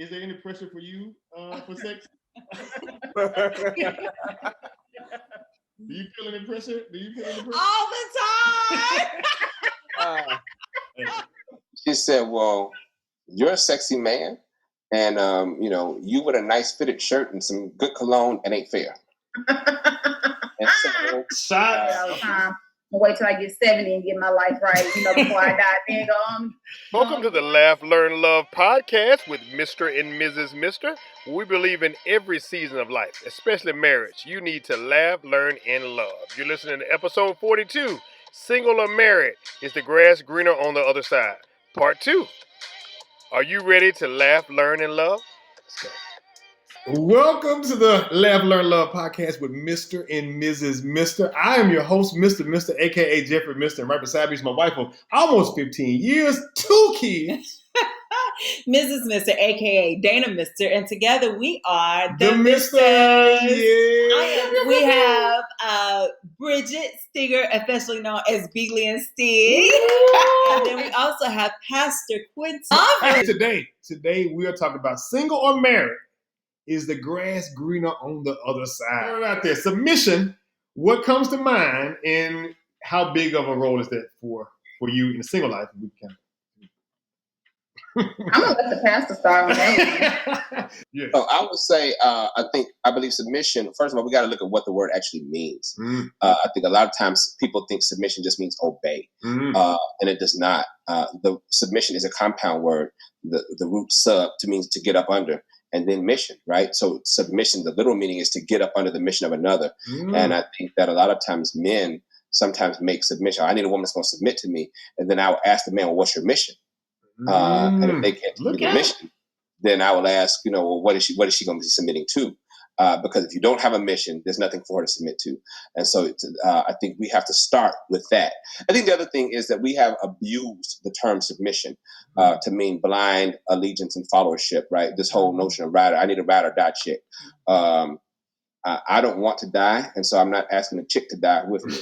is there any pressure for you for sex? Do you feel any pressure? All the time. She said, well, you're a sexy man, and you with a nice fitted shirt and some good cologne, it ain't fair. And so, wait till I get 70 and get my life right, before I die. Then go on. Welcome to the Laugh, Learn, Love podcast with Mr. and Mrs. Mister. We believe in every season of life, especially marriage. You need to laugh, learn, and love. You're listening to episode 42, Single or Married, Is the Grass Greener on the Other Side? Part 2. Are you ready to laugh, learn, and love? Let's go. Welcome to the Laugh, Learn, Love podcast with Mr. and Mrs. Mister. I am your host, Mr. Mister, a.k.a. Jeffrey Mister, and right beside me is my wife of almost 15 years, 2 kids. Mrs. Mister, a.k.a. Dana Mister, and together we are the Misters. Yeah. We have Bridgett Stigger, affectionately known as Beagley and Stig. And then we also have Pastor Quentin Mumphery. Today we are talking about single or married. Is the grass greener on the other side? Right there. Submission. What comes to mind, and how big of a role is that for you in a single life? I'm gonna let the pastor start on that. Yeah. So I would say, I believe submission. First of all, we got to look at what the word actually means. I think a lot of times people think submission just means obey, and it does not. The submission is a compound word. The root sub means to get up under. And then mission, right? So submission, the literal meaning is to get up under the mission of another. And I think that a lot of times men sometimes make submission. I need a woman that's going to submit to me. And then I will ask the man, well, what's your mission? And if they can't do the mission, then I will ask, well, what is she going to be submitting to? Because if you don't have a mission, there's nothing for her to submit to. And so I think we have to start with that. I think the other thing is that we have abused the term submission to mean blind allegiance and followership, right? This whole notion of I need a ride or die chick. I don't want to die, and so I'm not asking a chick to die with me.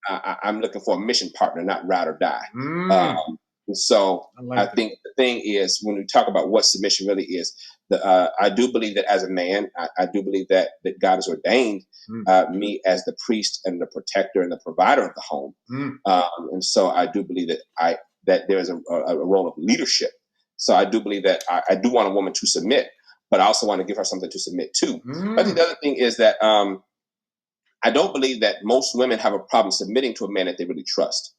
I'm looking for a mission partner, not ride or die. So I think the thing is, when we talk about what submission really is, I do believe that as a man, I do believe that God has ordained me as the priest and the protector and the provider of the home. And so I do believe that there is a role of leadership. So I do believe that I do want a woman to submit, but I also want to give her something to submit to. I think the other thing is that I don't believe that most women have a problem submitting to a man that they really trust.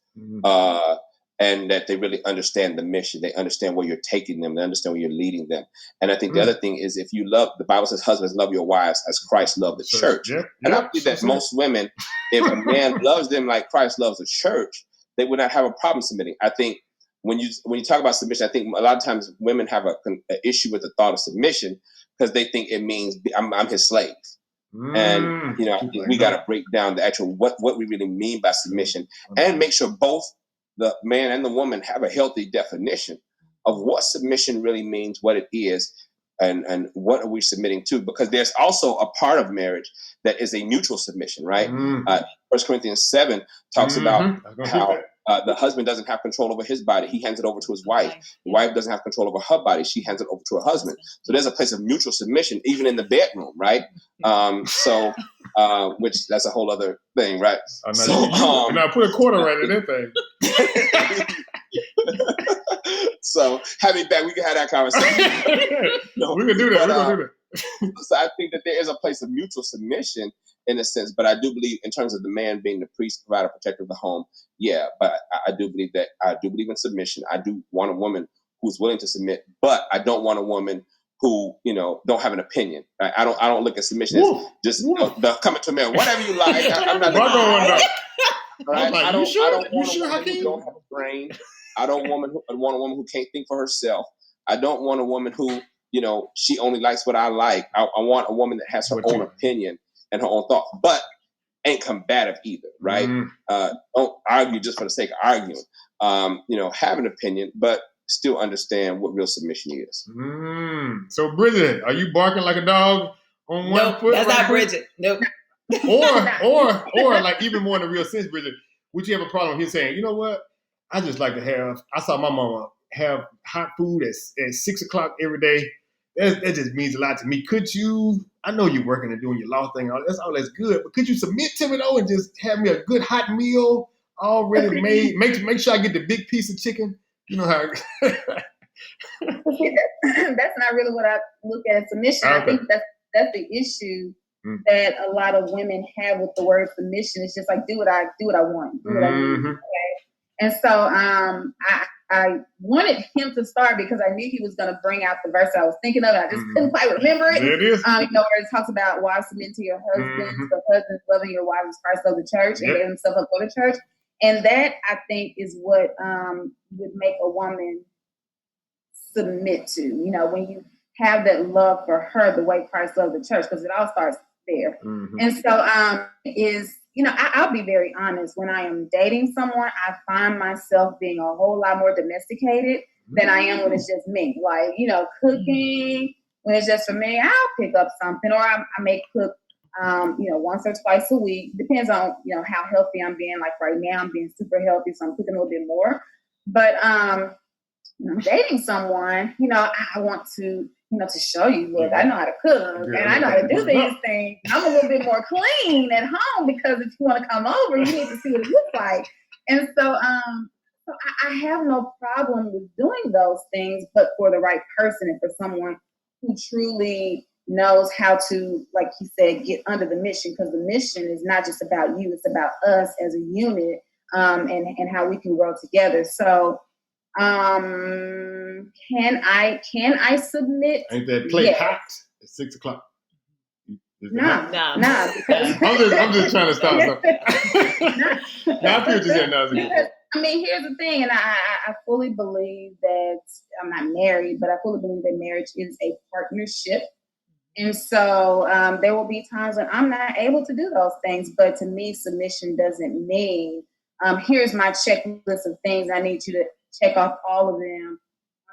And that they really understand the mission. They understand where you're taking them. They understand where you're leading them. And I think the other thing is, if you love, the Bible says, husbands, love your wives as Christ loved the church. And I believe that most women, if a man loves them like Christ loves the church, they would not have a problem submitting. I think when you talk about submission, I think a lot of times women have an issue with the thought of submission because they think it means I'm his slave. And I think we got to break down the actual what we really mean by submission and make sure both the man and the woman have a healthy definition of what submission really means, what it is, and what are we submitting to? Because there's also a part of marriage that is a mutual submission, right? 1 Corinthians 7 talks about how the husband doesn't have control over his body. He hands it over to his wife. The wife doesn't have control over her body. She hands it over to her husband. So there's a place of mutual submission, even in the bedroom, right? Which that's a whole other thing, right? Now put a quarter right in that thing. So have me back. We can have that conversation. We can do that. We're gonna do that. So I think that there is a place of mutual submission in a sense, but I do believe in terms of the man being the priest, provider, protector of the home. Yeah, but I do believe in submission. I do want a woman who's willing to submit, but I don't want a woman who don't have an opinion. I don't look at submission as just the coming to a man, whatever you like. I'm not. Right? I don't want a woman who don't have a brain. I don't want a woman who can't think for herself. I don't want a woman who she only likes what I like. I want a woman that has her own opinion and her own thought, but ain't combative either, right? Don't argue just for the sake of arguing. Have an opinion, but still understand what real submission is. So, Bridgett, are you barking like a dog on one foot? That's not Bridgett. Nope. or like even more in the real sense, Bridgett, would you have a problem with him saying, you know what? I just like to have. I saw my mama have hot food at 6 o'clock every day. That just means a lot to me. Could you? I know you're working and doing your law thing. That's good. But could you submit to me though and just have me a good hot meal already made? Make sure I get the big piece of chicken. You know how. That's not really what I look at as submission. Okay. I think that's the issue that a lot of women have with the word submission. It's just like do what I want, do what I need. Okay? And so I wanted him to start because I knew he was going to bring out the verse I was thinking of. I just couldn't quite remember it. There it is. Where it talks about wives submitting to your husbands, the husbands loving your wives as Christ loved the church and gave himself up for the church. And that, I think, is what would make a woman submit to. When you have that love for her the way Christ loved the church, because it all starts there. And so I'll be very honest. When I am dating someone, I find myself being a whole lot more domesticated than I am when it's just me. Like, cooking, when it's just for me, I'll pick up something, or I may cook, once or twice a week. Depends on, how healthy I'm being. Like right now, I'm being super healthy, so I'm cooking a little bit more. But when I'm dating someone, I want to, to show you, look, I know how to cook and I know how to do these things. I'm a little bit more clean at home because if you want to come over, you need to see what it looks like. And so, I have no problem with doing those things, but for the right person and for someone who truly knows how to, like he said, get under the mission, because the mission is not just about you, it's about us as a unit, and how we can grow together. So, can I submit? Ain't that plate hot at 6 o'clock? No. I'm just trying to stop something. I feel what you're saying. Here's the thing, and I fully believe that I'm not married, but I fully believe that marriage is a partnership. And so there will be times when I'm not able to do those things. But to me, submission doesn't mean, here's my checklist of things I need you to check off all of them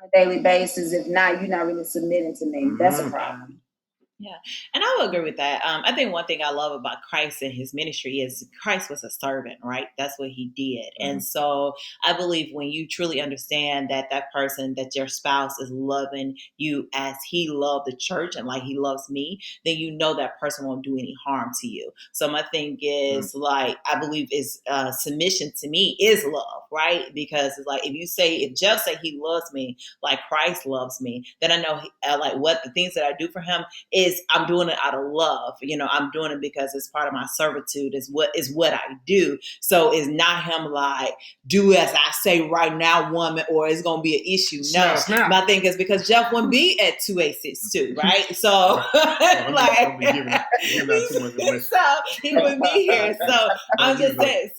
on a daily basis. If not, you're not really submitting to me. That's a problem. Yeah. And I would agree with that. I think one thing I love about Christ and his ministry is Christ was a servant, right? That's what he did. And so I believe when you truly understand that person, that your spouse is loving you as he loved the church and like he loves me, then you know that person won't do any harm to you. So my thing is I believe is submission to me is love, right? Because it's like, if Jeff say he loves me like Christ loves me, then I know what the things that I do for him is I'm doing it out of love. I'm doing it because it's part of my servitude, is what I do. So it's not him like, do as I say right now, woman, or it's going to be an issue. No, snap. My thing is because Jeff wouldn't be at 2862, right? So he wouldn't be here. So I'm just saying,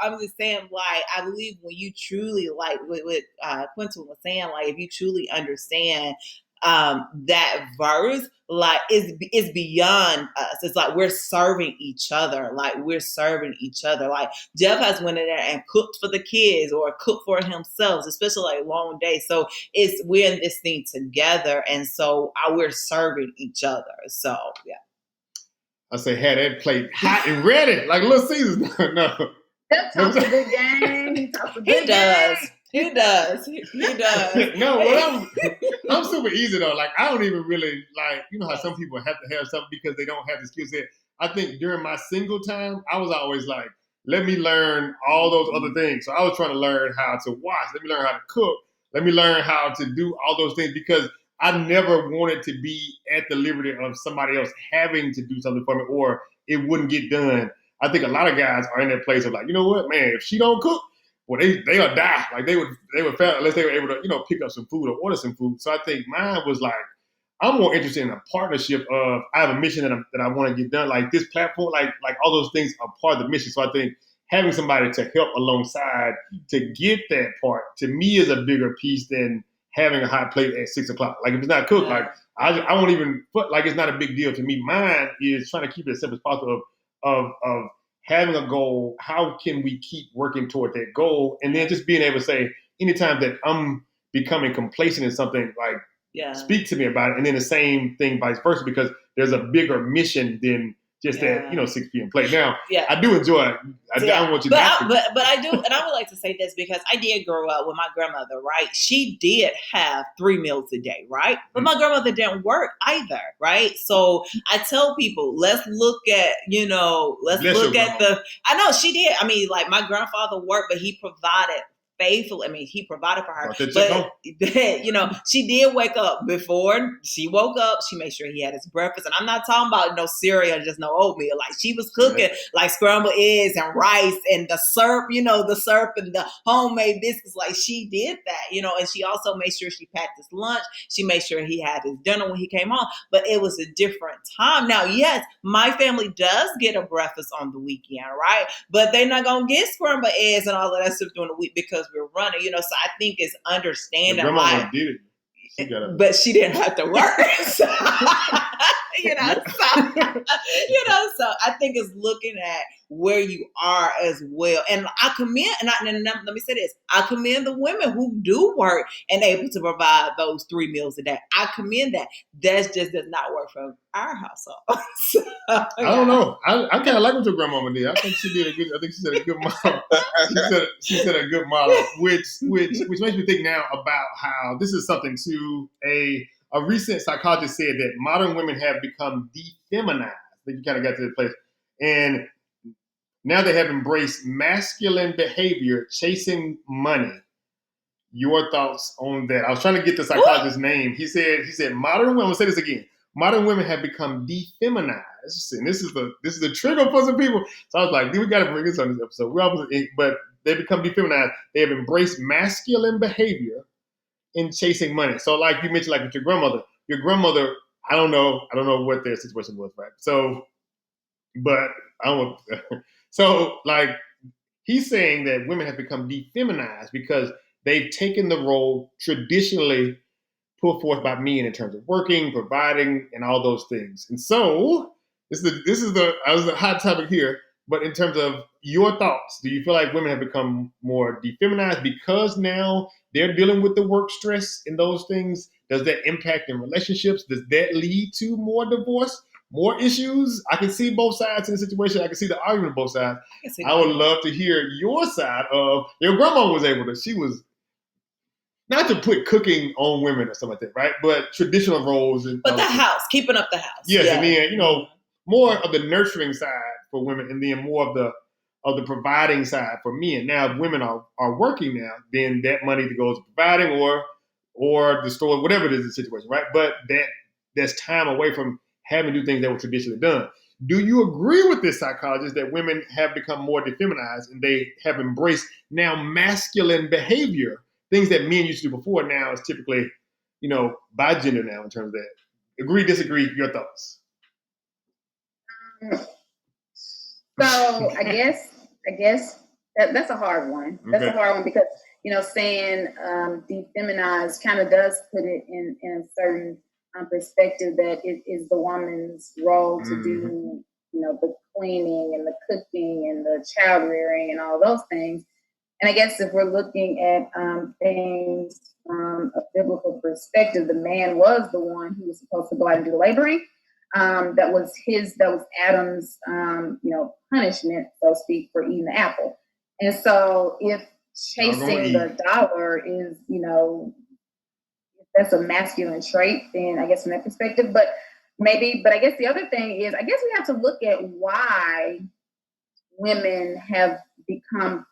I'm just saying, like, I believe when you truly, like what Quentin was saying, like if you truly understand that verse, like is beyond us. It's like we're serving each other. Like Jeff has went in there and cooked for the kids or cooked for himself, especially like long days. So we're in this thing together, and so we're serving each other. So yeah. I say, had that plate hot and ready, like Little Caesars. No. Jeff talks a good game. He talks a good game. He does. No, I'm super easy though. Like I don't even really like, how some people have to have something because they don't have the skill set. I think during my single time, I was always like, let me learn all those other things. So I was trying to learn how to wash. Let me learn how to cook. Let me learn how to do all those things because I never wanted to be at the liberty of somebody else having to do something for me or it wouldn't get done. I think a lot of guys are in that place of like, you know what, man, if she don't cook, well, they'll die. Like they would fail unless they were able to, pick up some food or order some food. So I think mine was like, I'm more interested in a partnership of I have a mission that I want to get done. Like this platform, like all those things are part of the mission. So I think having somebody to help alongside to get that part to me is a bigger piece than having a hot plate at 6 o'clock. Like if it's not cooked, like I won't even like it's not a big deal to me. Mine is trying to keep it as simple as possible of having a goal, how can we keep working toward that goal? And then just being able to say, anytime that I'm becoming complacent in something, like speak to me about it. And then the same thing vice versa, because there's a bigger mission than just that 6 p.m. play. Now, I do enjoy it. I don't want you but not to. But I do, and I would like to say this because I did grow up with my grandmother, right? She did have 3 meals a day, right? But my grandmother didn't work either, right? So I tell people, let's look at, I know she did. I mean, like my grandfather worked, but he provided faithful. I mean, he provided for her. But she did wake up before she woke up. She made sure he had his breakfast. And I'm not talking about no cereal, just no oatmeal. Like she was cooking like scrambled eggs and rice and the syrup, the syrup and the homemade biscuits. Like she did that, and she also made sure she packed his lunch. She made sure he had his dinner when he came home. But it was a different time. Now, yes, my family does get a breakfast on the weekend, right? But they're not going to get scrambled eggs and all of that stuff during the week because we're running, so I think it's understanding. Grandma did it. But she didn't have to work. So, so I think it's looking at where you are as well. And I commend, and let me say this, I commend the women who do work and able to provide those 3 meals a day. I commend that. That just does not work for our household. I don't know. I kind of like what your grandmama did. I think she did she said a good model. she said a good model, which makes me think now about how this is something to a recent psychologist said that modern women have become defeminized. I think you kind of got to this place. And now they have embraced masculine behavior, chasing money. Your thoughts on that? I was trying to get the psychologist's name. He said modern women, I'm gonna say this again. Modern women have become defeminized. And this is the trigger for some people. So I was like, we gotta bring this on this episode. But they become defeminized. They have embraced masculine behavior in chasing money. So like you mentioned, like with your grandmother, I don't know what their situation was, right? So, but I don't so like he's saying that women have become defeminized because they've taken the role traditionally put forth by men in terms of working, providing, and all those things. And so this is a hot topic here, but in terms of your thoughts, do you feel like women have become more defeminized because now they're dealing with the work stress and those things? Does that impact in relationships? Does that lead to more divorce, more issues? I can see both sides in the situation. I can see the argument of both sides. I would love to hear your side of your grandma was able to, she was not to put cooking on women or something like that, right? But traditional roles. But the house, keeping up the house. Yes, yeah. And then, more of the nurturing side for women and then more of the providing side for men. Now, if women are working now, then that money goes to providing or the store, whatever it is the situation, right? But that's time away from having to do things that were traditionally done. Do you agree with this psychologist that women have become more defeminized and they have embraced now masculine behavior? Things that men used to do before now is typically, by gender now in terms of that. Agree, disagree, your thoughts. So I guess that's a hard one. That's a hard one because, saying defeminized kind of does put it in a certain perspective that it is the woman's role to do, the cleaning and the cooking and the child rearing and all those things. And I guess if we're looking at things from a biblical perspective, the man was the one who was supposed to go out and do the laboring. That was Adam's, punishment, so to speak, for eating the apple. And so if chasing the dollar is, if that's a masculine trait, then I guess from that perspective, but I guess the other thing is, I guess we have to look at why women have become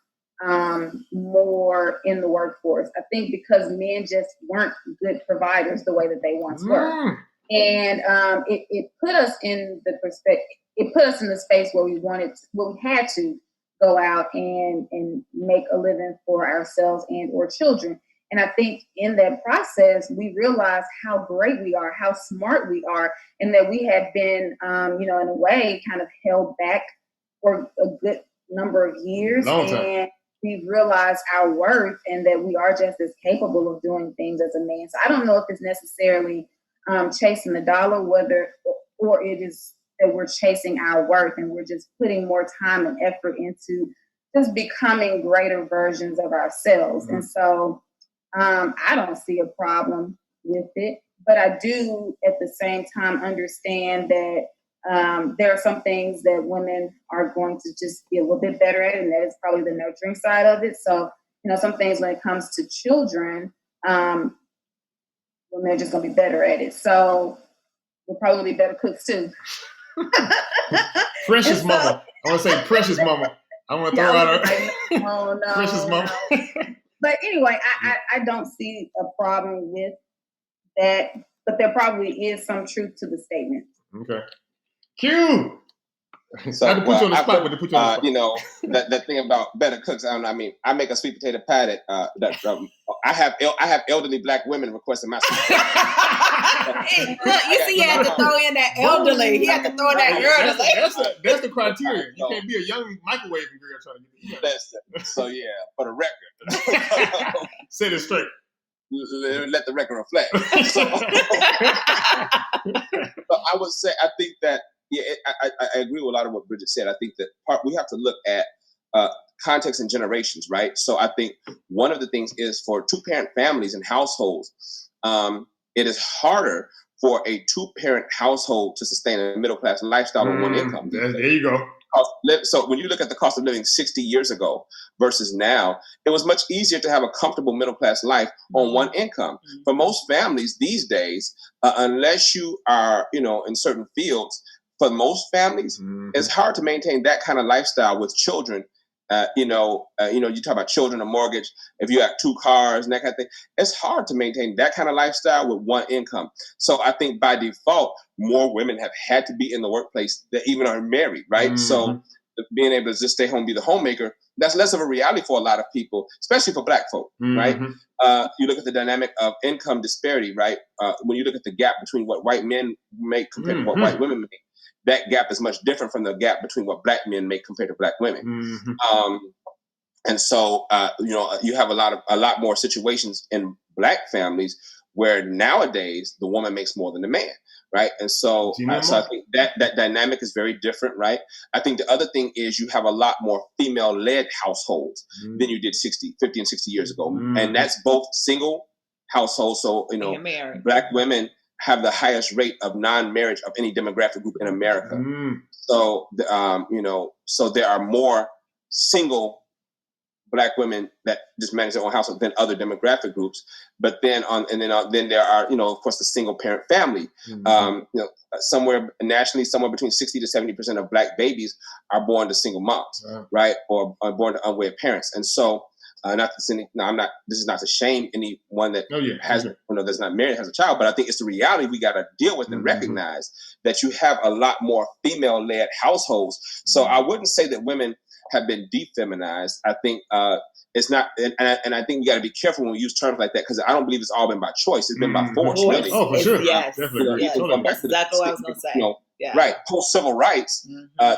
more in the workforce. I think because men just weren't good providers the way that they once were. And it put us in the perspective, it put us in the space where we had to go out and make a living for ourselves and or children. And I think in that process, we realized how great we are, how smart we are, and that we had been, in a way, kind of held back for a good number of years. And we realized our worth and that we are just as capable of doing things as a man. So I don't know if it's necessarily chasing the dollar, or it is that we're chasing our worth and we're just putting more time and effort into just becoming greater versions of ourselves. And so I don't see a problem with it, but I do at the same time understand that There are some things that women are going to just be a little bit better at, and that is probably the nurturing side of it. So, some things when it comes to children, women are just going to be better at it. So we'll probably be better cooks too. Precious mama. I want to say precious mama. I want to throw out her. Oh, no. Precious mama. No. But anyway, I don't see a problem with that, but there probably is some truth to the statement. Okay. Q. So, not to put you on the spot, but to put you on the spot. That thing about better cooks. I mean, I make a sweet potato pie that I have elderly black women requesting my sweet potato. Hey, look, you see, he had to throw in that elderly. He had to throw that elderly. That's the criteria. You can't be a young microwaving girl trying to get it. So yeah, for the record, set it straight. Let the record reflect. So I would say, I think that. Yeah, I agree with a lot of what Bridgett said. I think that we have to look at context and generations, right? So I think one of the things is for two-parent families and households, it is harder for a two-parent household to sustain a middle-class lifestyle on one income. There you go. So when you look at the cost of living 60 years ago versus now, it was much easier to have a comfortable middle-class life on one income. For most families these days, unless you are, in certain fields, for most families, it's hard to maintain that kind of lifestyle with children. You talk about children, a mortgage, if you have 2 cars and that kind of thing, it's hard to maintain that kind of lifestyle with one income. So I think by default, more women have had to be in the workplace that even are married, right? So being able to just stay home, be the homemaker, that's less of a reality for a lot of people, especially for black folk, right? You look at the dynamic of income disparity, right? When you look at the gap between what white men make compared to what white women make, that gap is much different from the gap between what black men make compared to black women. And so, you have a lot more situations in black families where nowadays the woman makes more than the man, right? And so, so I think that dynamic is very different, right? I think the other thing is you have a lot more female-led households than you did 50 and 60 years ago. And that's both single households. So, black women have the highest rate of non-marriage of any demographic group in America. So, so there are more single black women that just manage their own household than other demographic groups. But then then there are, of course, the single parent family. Somewhere nationally, somewhere between 60 to 70% of black babies are born to single moms, right? Or are born to unwed parents. And so, this is not to shame anyone that has, that's not married, has a child, but I think it's the reality we got to deal with and recognize that you have a lot more female-led households. So I wouldn't say that women have been defeminized. I think it's not, and I think we got to be careful when we use terms like that, because I don't believe it's all been by choice. It's been by force, really. Oh, for sure. Yes. Definitely. That's exactly what I was going to say. Right. Post-civil rights,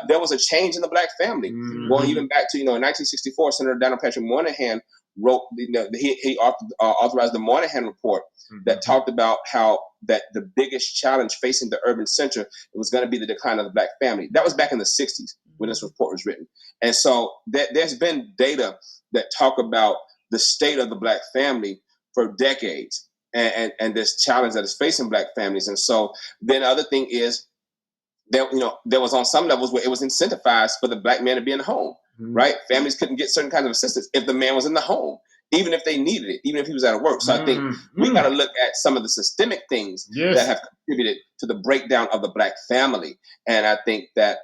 there was a change in the black family. Going even back to, in 1964, Senator Donald Patrick Moynihan wrote, he authorized the Moynihan Report that talked about how that the biggest challenge facing the urban center was going to be the decline of the black family. That was back in the 60s when this report was written. And so there's been data that talk about the state of the black family for decades and this challenge that is facing black families. And so then the other thing is, there was on some levels where it was incentivized for the black man to be in the home, right? Families couldn't get certain kinds of assistance if the man was in the home, even if they needed it, even if he was out of work. So I think we got to look at some of the systemic things that have contributed to the breakdown of the black family. And I think that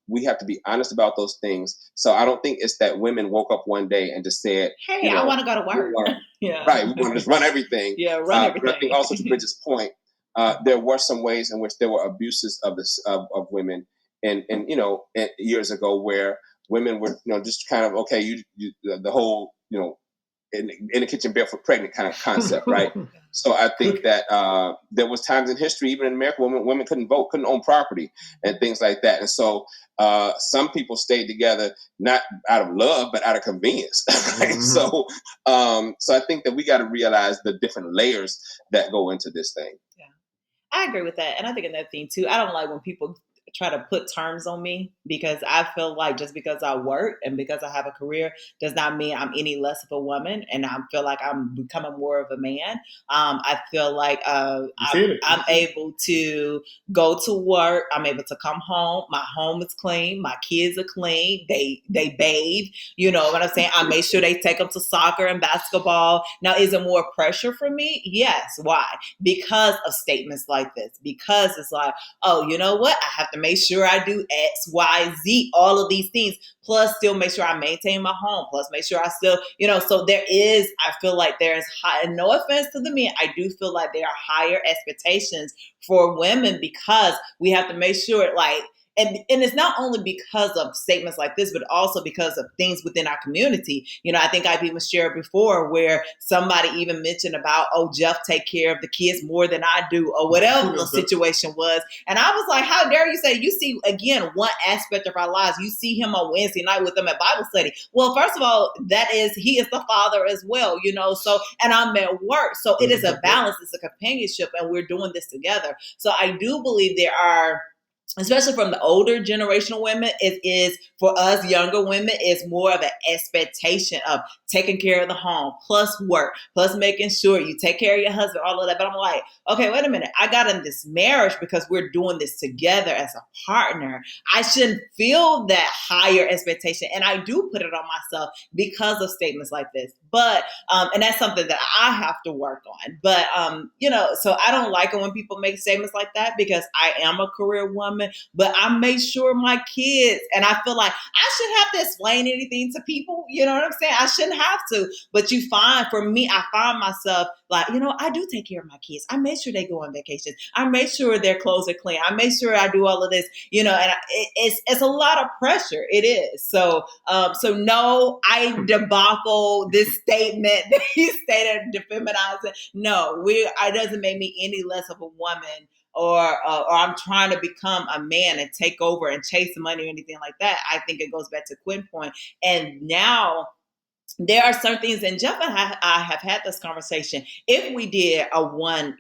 we have to be honest about those things. So I don't think it's that women woke up one day and just said, hey, I want to go to work. Right. We want to just run everything. Run everything. But I think also to Bridgett's point, there were some ways in which there were abuses of women and years ago where women were, just kind of, okay, you the whole, in the kitchen barefoot pregnant kind of concept, right? So I think that there was times in history, even in America, women couldn't vote, couldn't own property and things like that. And so some people stayed together, not out of love, but out of convenience. Right? So I think that we got to realize the different layers that go into this thing. Yeah, I agree with that. And I think another thing too, I don't like when people try to put terms on me, because I feel like just because I work and because I have a career does not mean I'm any less of a woman, and I feel like I'm becoming more of a man. I feel like I'm able to go to work. I'm able to come home. My home is clean. My kids are clean. They bathe. You know what I'm saying? I make sure they take them to soccer and basketball. Now, is it more pressure for me? Yes. Why? Because of statements like this. Because it's like, oh, you know what? I have to make sure I do X, Y, Z, all of these things, plus still make sure I maintain my home, plus make sure I still, so there is, I feel like there's high, and no offense to the men, I do feel like there are higher expectations for women, because we have to make sure, like, and it's not only because of statements like this, but also because of things within our community. I think I've even shared before where somebody even mentioned about, oh, Jeff take care of the kids more than I do, or whatever the situation was. And I was like, how dare you say, you see, again, one aspect of our lives. You see him on Wednesday night with them at Bible study. Well, first of all, he is the father as well, so, and I'm at work. So it is a balance. It's a companionship, and we're doing this together. So I do believe there are, especially from the older generational women, it is, for us younger women, it's more of an expectation of taking care of the home, plus work, plus making sure you take care of your husband, all of that. But I'm like, okay, wait a minute. I got in this marriage because we're doing this together as a partner. I shouldn't feel that higher expectation. And I do put it on myself because of statements like this. But, and that's something that I have to work on. But, so I don't like it when people make statements like that, because I am a career woman, but I make sure my kids, and I feel like I shouldn't have to explain anything to people. You know what I'm saying? I shouldn't have to. But for me, I find myself like, I do take care of my kids. I make sure they go on vacation. I make sure their clothes are clean. I make sure I do all of this, and it's a lot of pressure. It is. So no, I debacle this statement that he stated, defeminizing. No, it doesn't make me any less of a woman, or I'm trying to become a man and take over and chase money or anything like that. I think it goes back to Quinn's point. And now there are certain things, and Jeff and I have had this conversation. If we did a one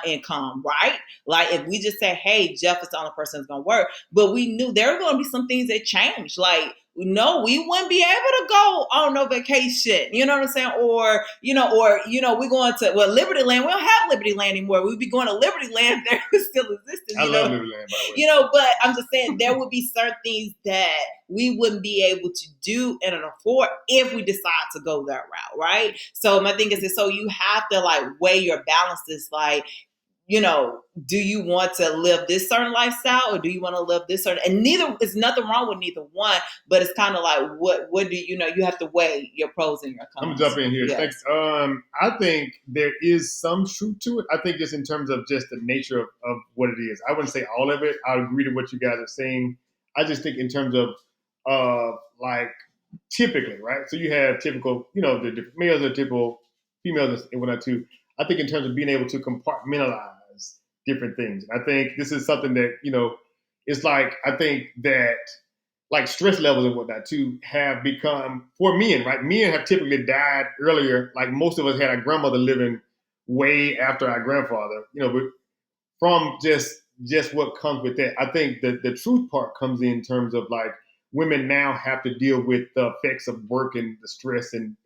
income, right? Like if we just say, hey, Jeff is the only person that's going to work, but we knew there were going to be some things that changed. Like, no, we wouldn't be able to go on no vacation. You know what I'm saying? Or we're going to, Liberty Land. We don't have Liberty Land anymore. We'd be going to Liberty Land if there still existed. I love Liberty Land, by the way. But I'm just saying there would be certain things that we wouldn't be able to do and afford if we decide to go that route, right? So my thing is, so you have to like weigh your balances, like, do you want to live this certain lifestyle, or do you want to live this certain? And there's nothing wrong with neither one, but it's kind of like, what do you have to weigh your pros and your cons. I'm gonna jump in here. Yes. Thanks. I think there is some truth to it. I think just in terms of just the nature of what it is. I wouldn't say all of it. I would agree to what you guys are saying. I just think in terms of like typically, right? So you have typical, the different males are typical, females and whatnot too. I think in terms of being able to compartmentalize different things. I think this is something that, it's like, I think that like stress levels and whatnot too have become, for men, right? Men have typically died earlier. Like most of us had our grandmother living way after our grandfather, but from just what comes with that. I think that the truth part comes in terms of like women now have to deal with the effects of work and the stress and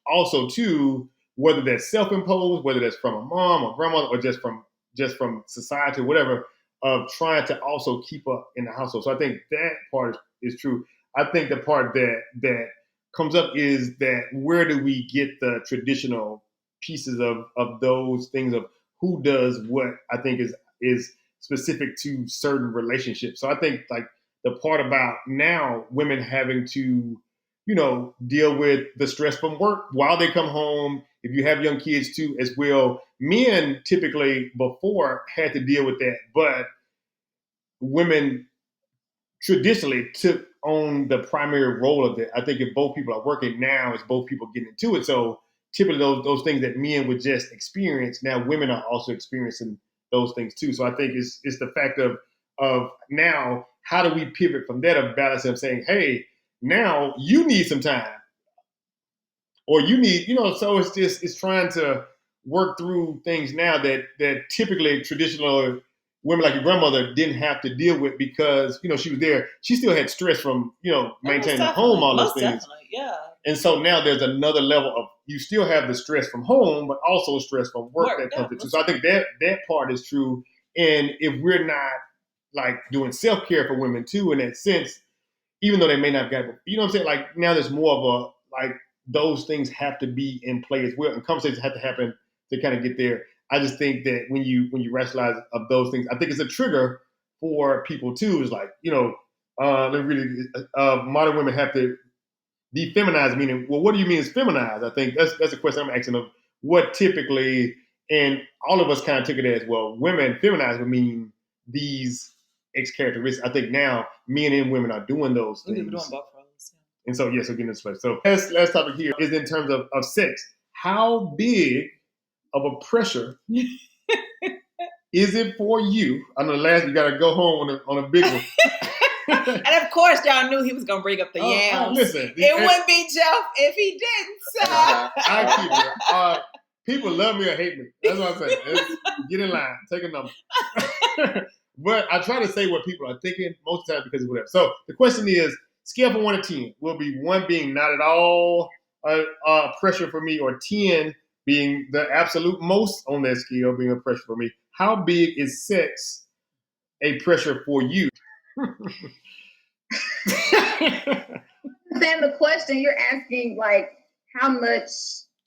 also too, whether that's self-imposed, whether that's from a mom or grandmother or just from society, whatever, of trying to also keep up in the household. So I think that part is true. I think the part that comes up is that where do we get the traditional pieces of those things of who does what, I think is specific to certain relationships. So I think like the part about now women having to, deal with the stress from work while they come home. If you have young kids too as well, men typically before had to deal with that, but women traditionally took on the primary role of it. I think if both people are working now, it's both people getting into it. So typically those things that men would just experience, now women are also experiencing those things too. So I think it's the fact of now, how do we pivot from that of balance of saying, hey, now you need some time, or you need, so it's trying to work through things now that typically traditional, women like your grandmother didn't have to deal with because, you know, she was there. She still had stress from, you know, maintaining the home, all those things. Definitely, yeah. And so now there's another level of, you still have the stress from home, but also stress from work that comes into. So I think that part is true. And if we're not like doing self-care for women too, in that sense, even though they may not have got, you know what I'm saying? Like now there's more of a, like those things have to be in play as well. And conversations have to happen to kind of get there. I just think that when you rationalize of those things, I think it's a trigger for people too. It's like, you know, modern women have to defeminize, meaning, well, what do you mean is feminized? I think that's a question I'm asking of what typically, and all of us kind of took it as, well, women feminized would mean these X characteristics. I think now men and women are doing those things. We're doing both roles. And so, yes, we're getting this place. So last topic here is in terms of sex. How big of a pressure is it for you? I know you got to go home on a big one. And of course, y'all knew he was going to bring up the yams. Listen, it wouldn't be Jeff if he didn't. So. I keep it. People love me or hate me. That's what I'm saying. Get in line. Take a number. But I try to say what people are thinking most of the time because of whatever. So the question is, scale from 1 to 10. Will be 1 being not at all pressure for me, or 10 being the absolute most on that scale being a pressure for me. How big is sex a pressure for you? Then the question you're asking, like, how much?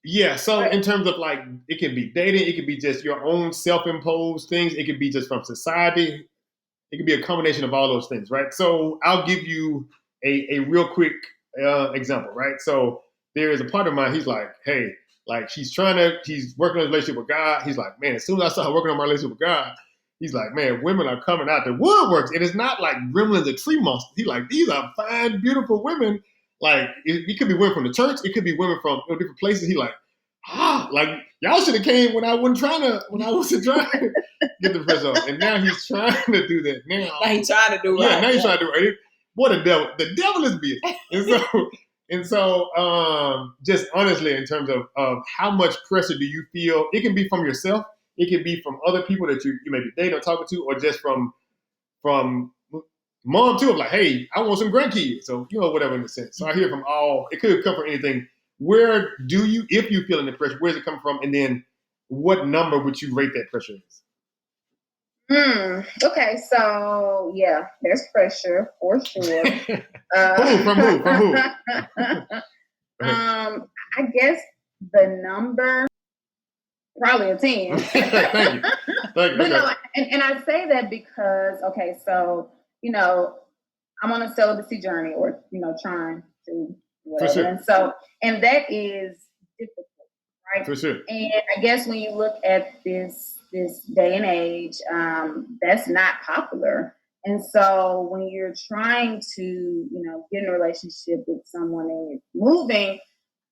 Yeah, so in terms of like, it can be dating, it could be just your own self-imposed things, it could be just from society, it could be a combination of all those things, right? So I'll give you a real quick example, right? So there is a part of mine, he's like, hey, like he's working on a relationship with God. He's like, man, as soon as I started working on my relationship with God, he's like, man, women are coming out the woodworks. And it's not like gremlins or tree monsters. He's like, these are fine, beautiful women. Like, it could be women from the church. It could be women from different places. He like, like, y'all should have came when I wasn't trying to get the press off. And now he's trying to do that now. Now he's trying to do right. Yeah, now he's trying to do right. What a devil. The devil is busy. And so just honestly, in terms of how much pressure do you feel, it can be from yourself. It can be from other people that you may be dating or talking to, or just from mom too, of like, hey, I want some grandkids. So, you know, whatever in the sense. So I hear from all, it could come from anything. Where do you, if you feel the pressure, where does it come from? And then what number would you rate that pressure as? Okay, so yeah, there's pressure for sure. From who? I guess the number, probably a 10. Thank you. But no, and I say that because, okay, so, you know, I'm on a celibacy journey, or, you know, trying to whatever. For sure. And so, and that is difficult, right? For sure. And I guess when you look at this day and age, that's not popular. And so when you're trying to, you know, get in a relationship with someone and you're moving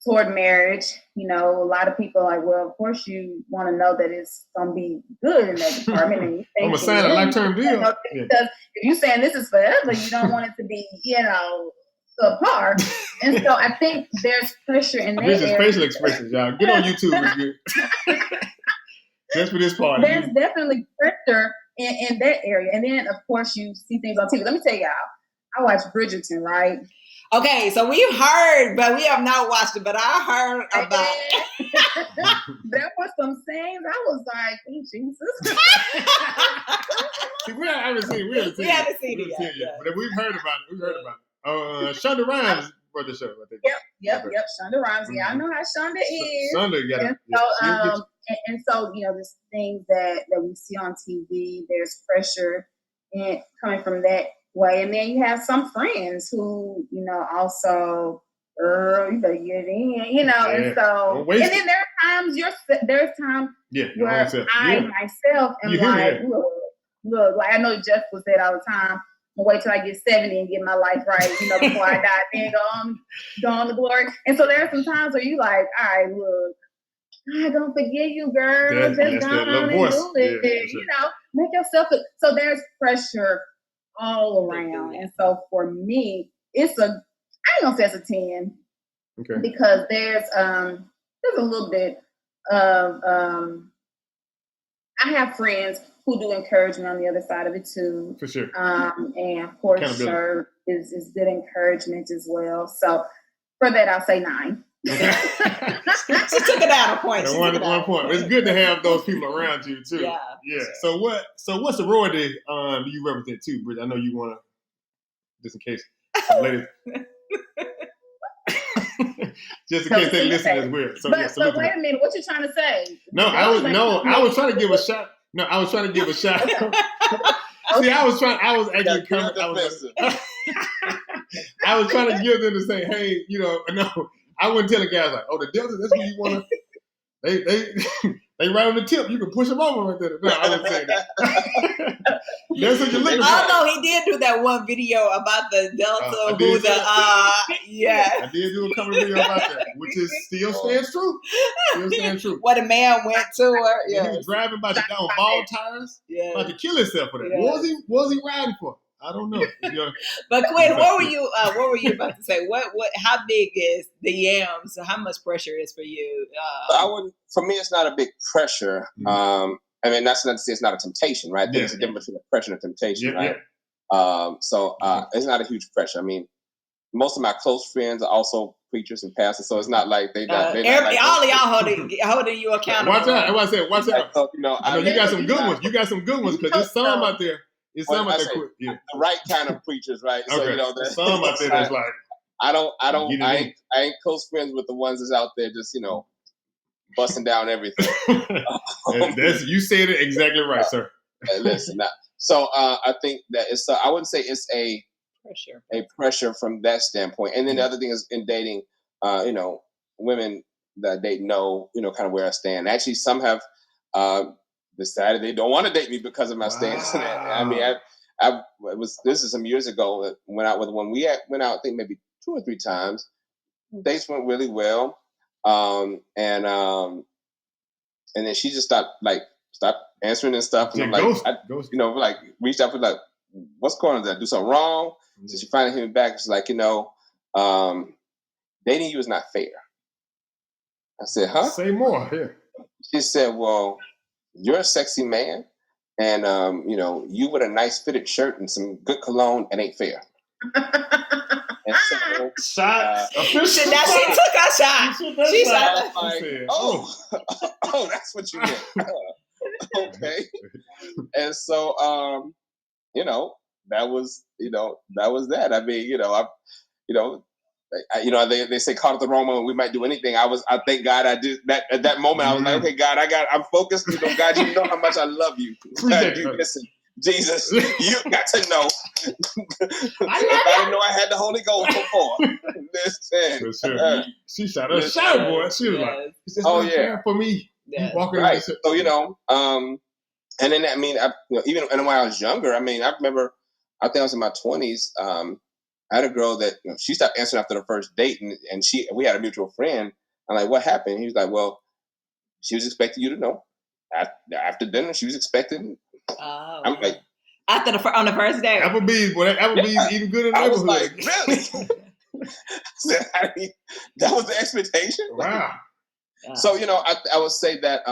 toward marriage, you know, a lot of people are like, well, of course you want to know that it's going to be good in that department. And you think I'm going to sign a long-term deal. Because if you're saying this is forever, you don't want it to be, you know, subpar. And so I think there's pressure in that area. Facial expressions, y'all. Get on YouTube. Just for this part. There's definitely pressure in that area. And then, of course, you see things on TV. Let me tell y'all, I watch Bridgerton, right? Okay, so we've heard, but we have not watched it, but I heard about it. There were some scenes I was like, oh, Jesus. We haven't seen it yet. But we've heard about it. Shonda Rhimes brought the show, I think. Yep. Shonda Rhimes. Yeah, I know how Shonda is. Shonda got it. And so, you know, there's things that we see on TV. There's pressure coming from that way. And then you have some friends who, you know, also, you better get in, you know. Yeah. And so, and then there are times where I myself am like, look, like I know Jeff was there all the time. I'll wait till I get 70 and get my life right, you know, before I die, then go on to glory. And so there are some times where you like, all right, look, I don't forget you, girl. Just go on and do it. Yeah, you know, make yourself. So there's pressure all around. And so for me, I ain't gonna say it's a 10. Okay. Because there's a little bit of I have friends who do encouragement on the other side of it too. For sure. And of course, Sher is good encouragement as well. So for that, I'll say 9. She took it out a point. One point. It's good to have those people around you too. Yeah. So what sorority do you represent too, Bridgett? I know you want to, just in case, ladies. Just in case they listen as well. So, but wait a minute, what you trying to say? I was trying to give a shot. I was actually coming. I was trying to give them to say, hey, no, I wouldn't tell the guys like, oh, the Delta, that's where you want to. They right on the tip. You can push them over right there. No, I wouldn't say that. That's what you're looking for. Oh no, he did do that one video about the Delta. I did do a couple of videos about that, which is still stands true. What a man went to her. Yeah, he was driving by on ball tires, about to kill himself for that. What was he riding for? I don't know. But Quentin, what were you about to say? How big is the yams? So how much pressure is for you? For me, it's not a big pressure. I mean, that's not to say it's not a temptation, right? There's a difference between pressure and temptation, right? So it's not a huge pressure. I mean, most of my close friends are also preachers and pastors, so it's not like all of y'all holding you accountable. Watch out! That's what I said. Watch out! So, I know you got some good ones. You got some good ones because there's some out there. It's some out there. The right kind of preachers, right? Okay. So there's some out there that's like I ain't close friends with the ones that's out there just busting down everything. You said it exactly right, sir. Listen, so I think that it's I wouldn't say it's a pressure from that standpoint. And then the other thing is in dating, women that date know kind of where I stand. Actually, some have decided they don't want to date me because of my stance. I mean, this is some years ago. Went out with one. We went out, I think maybe 2 or 3 times. Dates went really well, and then she just stopped answering and stuff. And I'm like, reached out for like, what's going on? Did I do something wrong? Mm-hmm. So she finally hit me back. She's like, dating you is not fair. I said, huh? Say more. Here. She said, well, you're a sexy man, and you with a nice fitted shirt and some good cologne, it ain't fair. And so, shots. Now she took her shot. She shot. Like, oh, that's what you meant. Okay. And so, that was that. I mean, they say caught at the wrong moment, we might do anything. I thank God I did that at that moment. I was like, okay, God, I'm focused. God, you know how much I love you. God, you listen, Jesus, you got to know. If I didn't know I had the Holy Ghost before. Listen. Sure. She shot her shot, boy. She was like, "It's just not fair for me." Yeah. Walking right. So and then I mean, even when I was younger, I mean, I remember, I think I was in my 20s. I had a girl that she stopped answering after the first date, and we had a mutual friend. I'm like, what happened? He was like, well, she was expecting you to know. After dinner, she was expecting. Oh, I'm like, on the first day. Applebee's eating good in the neighborhood. I was like, really? That was the expectation. Wow. So I would say that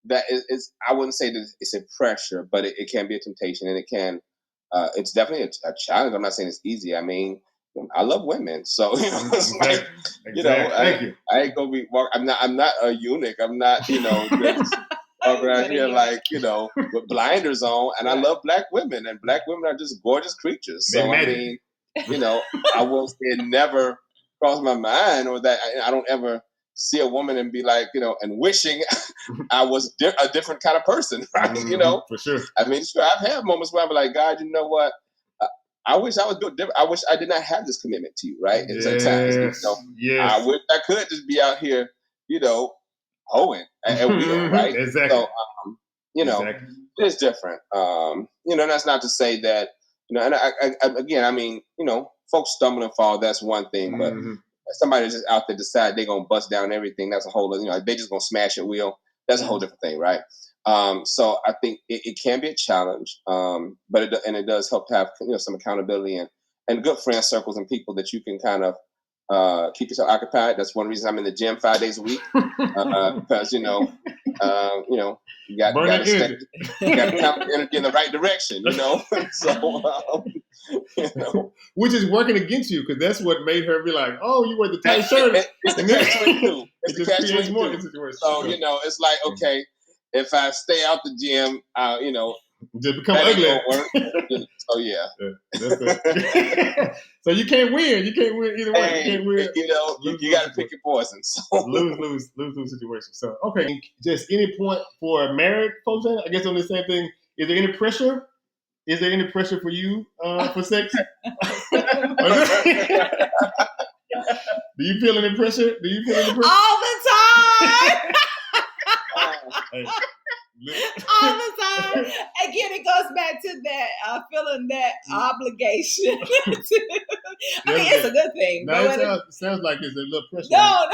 that is I wouldn't say that it's a pressure, but it can be a temptation, and it can. It's definitely a challenge. I'm not saying it's easy. I mean, I love women, so it's like I ain't gonna be. I'm not a eunuch. I'm not just walking around here like with blinders on. And I love black women, and black women are just gorgeous creatures. So I mean, I will say it never crossed my mind, or that I don't ever see a woman and be like, and wishing I was a different kind of person, right? Mm-hmm, for sure. I mean, sure, I've had moments where I'm like, God, you know what? I wish I was doing different. I wish I did not have this commitment to you, right? And sometimes, I wish I could just be out here, hoeing at will, right? Exactly. So, it's different. That's not to say that, and I mean, folks stumble and fall. That's one thing, but somebody just out there decide they're gonna bust down everything. That's a whole other, they just gonna smash at will. That's a whole different thing, right? So I think it can be a challenge, but it does help to have some accountability and good friend circles and people that you can kind of keep yourself occupied. That's one reason I'm in the gym 5 days a week because You know, you got to count energy in the right direction. You know, so you know, which is working against you because that's what made her be like, "Oh, you wear the tight shirt." It's the catch-22. It's the catch-22. So you know, it's like, okay, if I stay out the gym, you know, just become ugly. So yeah. That's it. So you can't win. You can't win either way. Hey, you can't win. You know, you got to pick your poison. So. lose situation. So okay, just any point for married folks. I guess on the same thing. Is there any pressure? Is there any pressure for you for sex? Do you feel any pressure? All the time? Hey. All the time. Again, it goes back to that feeling that obligation. It's a good thing. No, it sounds like it's a little pressure. No.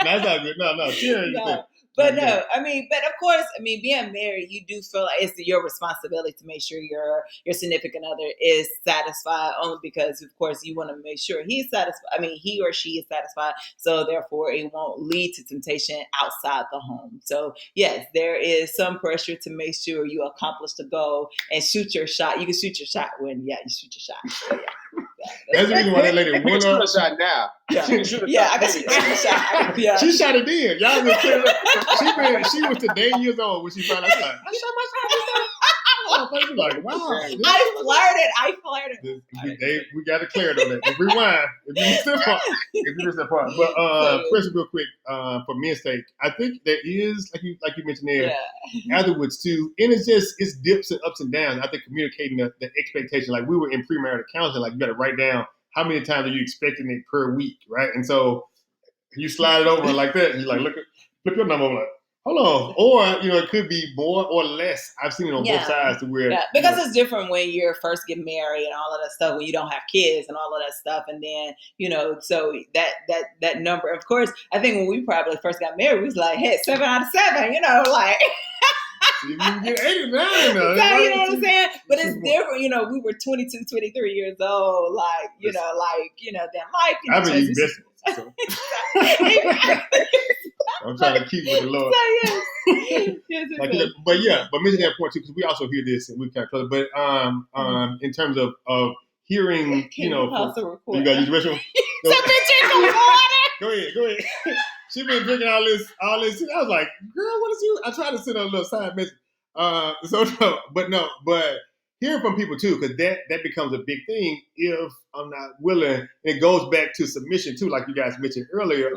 That's not good. No. Sure. No. But no, I mean, but of course, I mean, being married, you do feel like it's your responsibility to make sure your significant other is satisfied, only because, of course, you want to make sure he's satisfied. I mean, he or she is satisfied. So therefore, it won't lead to temptation outside the home. So yes, there is some pressure to make sure you accomplish the goal and shoot your shot. You can shoot your shot when, you shoot your shot. So, yeah. That's the reason why that lady won up. Shoot a shot now. Yeah, I got shoot a shot. Yeah. She shot it in. Y'all been clear. She was today years old when she found out. She's like, I shot my shot. Like, wow. I flirted. We got to clear it on that. If rewind. If you missed that part. But question real quick for men's sake. I think there is, like you mentioned there, afterwards too. And it's dips and ups and downs. I think communicating the expectation. Like we were in premarital counseling. Like you got to write down how many times are you expecting it per week, right? And so you slide it over like that. And you're like, look your number. I'm like, hold on. Or, it could be more or less. I've seen it on both sides to where. Yeah. Because it's different when you're first getting married and all of that stuff, when you don't have kids and all of that stuff. And then, so that number, of course, I think when we probably first got married, we was like, hey, 7 out of 7, like. You can get 89. You know what I'm saying? But it's different. We were 22, 23 years old. Then life. I've been eating vegetables. So. I'm trying to keep with the Lord. But mention that point too, because we also hear this and we kind of close. But in terms of hearing, you got to use the restroom. Go ahead. She been drinking all this. I was like, girl, what is you? I tried to send her a little side message. But hearing from people too, because that becomes a big thing if I'm not willing. It goes back to submission too, like you guys mentioned earlier.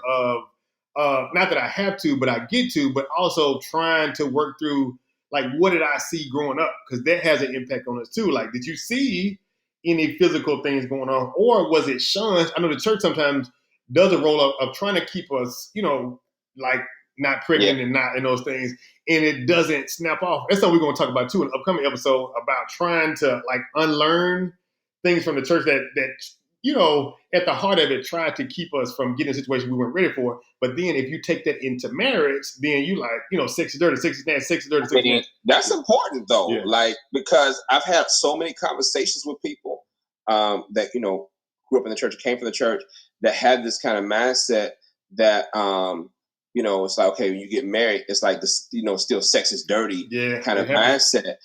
Not that I have to, but I get to, but also trying to work through like what did I see growing up, because that has an impact on us too. Like, did you see any physical things going on, or was it shunned? I know the church sometimes does a role of trying to keep us, like not pregnant and not in those things, and it doesn't snap off. That's something we're going to talk about too in an upcoming episode about trying to like unlearn things from the church that at the heart of it tried to keep us from getting a situation we weren't ready for. But then if you take that into marriage, then you like, sex is dirty, sex is nasty, sex is dirty, sex is nasty. That's important though, because I've had so many conversations with people that, grew up in the church, came from the church, that had this kind of mindset that, it's like, okay, when you get married, it's like this, still sex is dirty kind of mindset.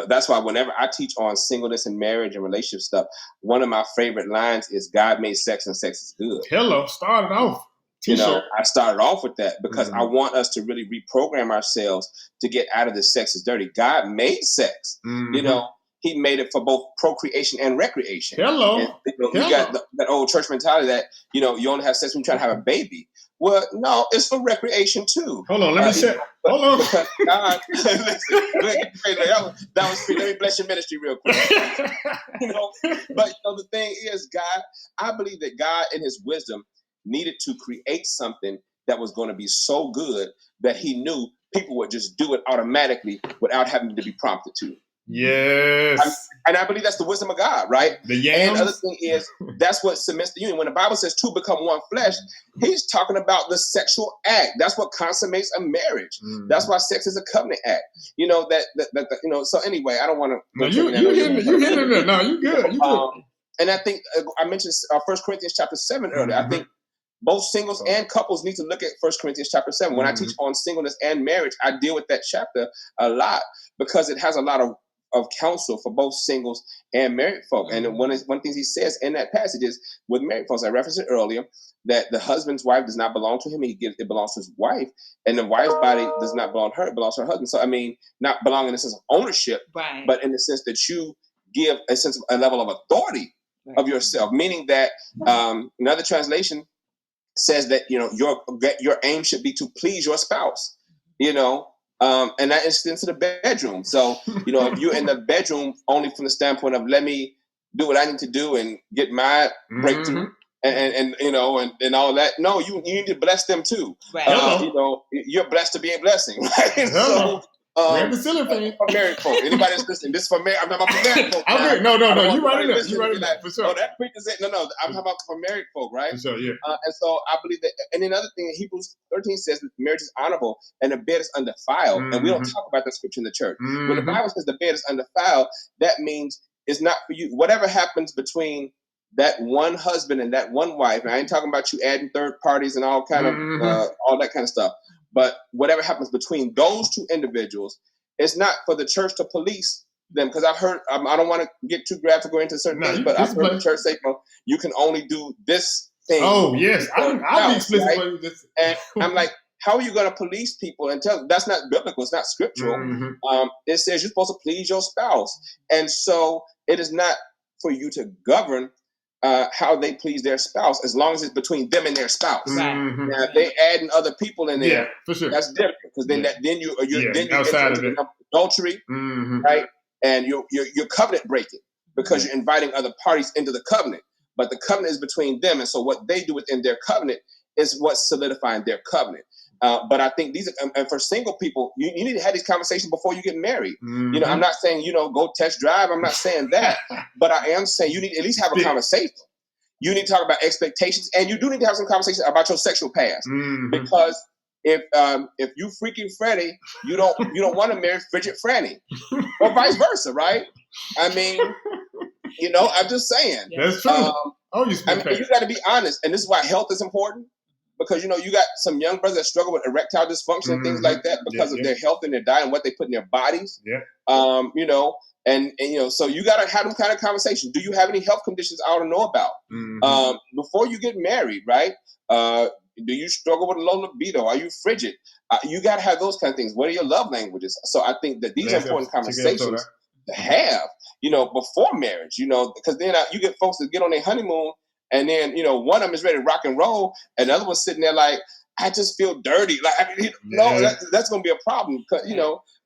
That's why whenever I teach on singleness and marriage and relationship stuff, one of my favorite lines is God made sex and sex is good. Hello, started off. I started off with that because I want us to really reprogram ourselves to get out of this sex is dirty. God made sex. He made it for both procreation and recreation. Hello. And, you got that old church mentality that, you only have sex when you're trying to have a baby. Well, no, it's for recreation too. Hold on, let me check. Hold on. Because God, that was free. Let me bless your ministry real quick. But the thing is, God, I believe that God in his wisdom needed to create something that was going to be so good that he knew people would just do it automatically without having to be prompted to. Yes. And I believe that's the wisdom of God, right? The yams. And the other thing is, that's what cements the union. When the Bible says two become one flesh, he's talking about the sexual act. That's what consummates a marriage. That's why sex is a covenant act. So anyway, I don't want to. No, you hitting it. No, you good. You good. And I think I mentioned 1 Corinthians chapter 7 earlier. I think both singles and couples need to look at 1 Corinthians chapter 7. When I teach on singleness and marriage, I deal with that chapter a lot because it has a lot of counsel for both singles and married folk. And one of the things he says in that passage is with married folks, I referenced it earlier, that the husband's wife does not belong to him. It belongs to his wife. And the wife's body does not belong to her. It belongs to her husband. So, I mean, not belong in the sense of ownership, but in the sense that you give a sense of a level of authority of yourself, meaning that another translation says that, your aim should be to please your spouse, and that extends to the bedroom. So, if you're in the bedroom only from the standpoint of let me do what I need to do and get my breakthrough and all that. No, you need to bless them too. Right. You're blessed to be a blessing, right? So the ceiling fan. For married folk. Anybody that's listening, this is for married. I'm talking about for married folk. No. You right in there. You right in there. For sure. Oh, that preacher said, no. I'm talking about for married folk, right? For sure, yeah. And so I believe that. And another thing, Hebrews 13 says that marriage is honorable and the bed is undefiled. And we don't talk about that scripture in the church. When the Bible says the bed is undefiled, that means it's not for you. Whatever happens between that one husband and that one wife, and I ain't talking about you adding third parties and all kind of all that kind of stuff. But whatever happens between those two individuals, it's not for the church to police them. Because I've heard, I don't want to get too graphic or into certain things, but I've heard the church say, you can only do this thing. Oh, yes. I'll be explicit. Right? And I'm like, how are you going to police people and tell? That's not biblical. It's not scriptural. It says you're supposed to please your spouse. And so it is not for you to govern how they please their spouse, as long as it's between them and their spouse. Now, if they adding other people in there, for sure, that's different, because then you're outside of it, adultery, right? And you're covenant breaking because you're inviting other parties into the covenant. But the covenant is between them, and so what they do within their covenant is what's solidifying their covenant. But I think these are, and for single people, you need to have these conversations before you get married. I'm not saying, go test drive. I'm not saying that. But I am saying you need to at least have a conversation. You need to talk about expectations, and you do need to have some conversation about your sexual past. Because if you freaking Freddie, you don't want to marry Bridgett Franny, or vice versa, right? I mean, I'm just saying. That's true. You got to be honest, and this is why health is important. Because, you got some young brothers that struggle with erectile dysfunction and things like that because of their health and their diet and what they put in their bodies. So you got to have them kind of conversations. Do you have any health conditions I ought to know about? Before you get married, right? Do you struggle with low libido? Are you frigid? You got to have those kind of things. What are your love languages? So I think that these are important conversations to have, before marriage, because then you get folks that get on their honeymoon. And then, one of them is ready to rock and roll, and the other one's sitting there like, I just feel dirty. Like, no, that's going to be a problem. Because,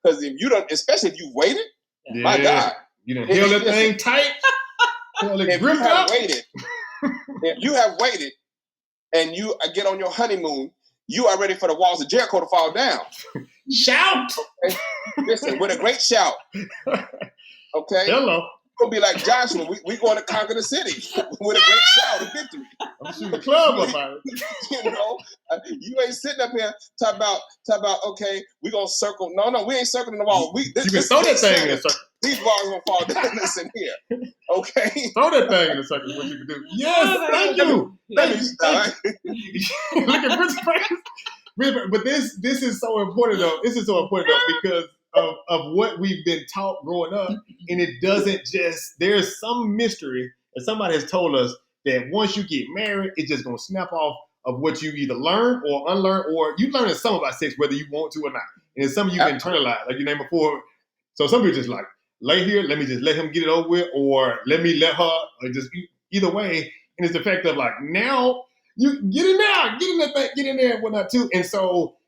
because if you don't, especially if you waited, my God. You done held that thing tight. If you have waited and you get on your honeymoon, you are ready for the walls of Jericho to fall down. Shout! Okay? Listen, with a great shout. Okay? Hello. Gonna be like Joshua. We going to conquer the city with a great shout of victory. I'm shooting the club up out it. You ain't sitting up here talking about. Okay, we gonna circle. No, we ain't circling the wall. You can throw that thing in a circle. These walls gonna fall down. Listen here. Okay, throw that thing in a circle. What you can do? Yes, thank you. Look at Bridgett's face. But this is so important though. This is so important though because of what we've been taught growing up, and it doesn't just, there's some mystery that somebody has told us that once you get married, it's just going to snap off of what you either learn or unlearn, or you learn some about sex whether you want to or not. And some of you internalize, like you named before. So some people just like, lay here, let me just let him get it over with, or let me let her, or just either way. And it's the fact of like, now you get in there, get in there and whatnot too. And so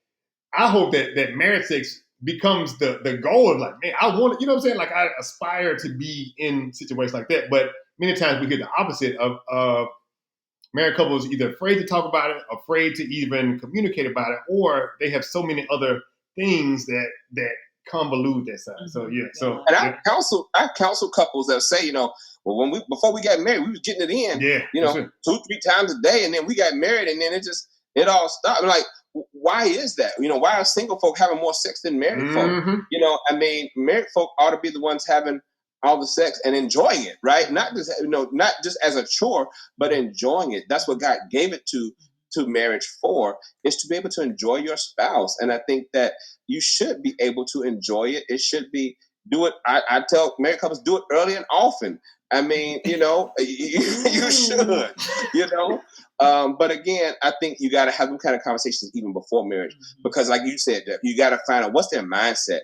I hope that marriage sex becomes the goal of like, man, I want it, what I'm saying? Like I aspire to be in situations like that. But many times we get the opposite of married couples either afraid to talk about it, afraid to even communicate about it, or they have so many other things that convolute that side. So yeah. So and I counsel couples that say, well, before we got married, we was getting it in, 2-3 times a day, and then we got married, and then it all stopped. I'm like, why is that? Why are single folk having more sex than married folk? Married folk ought to be the ones having all the sex and enjoying it, right? Not just as a chore, but enjoying it. That's what God gave it to to marriage for is to be able to enjoy your spouse. And I think that you should be able to enjoy it. It should be, do it. I tell married couples, do it early and often. I mean, you should, but again, I think you got to have them kind of conversations even before marriage, because like you said, you got to find out what's their mindset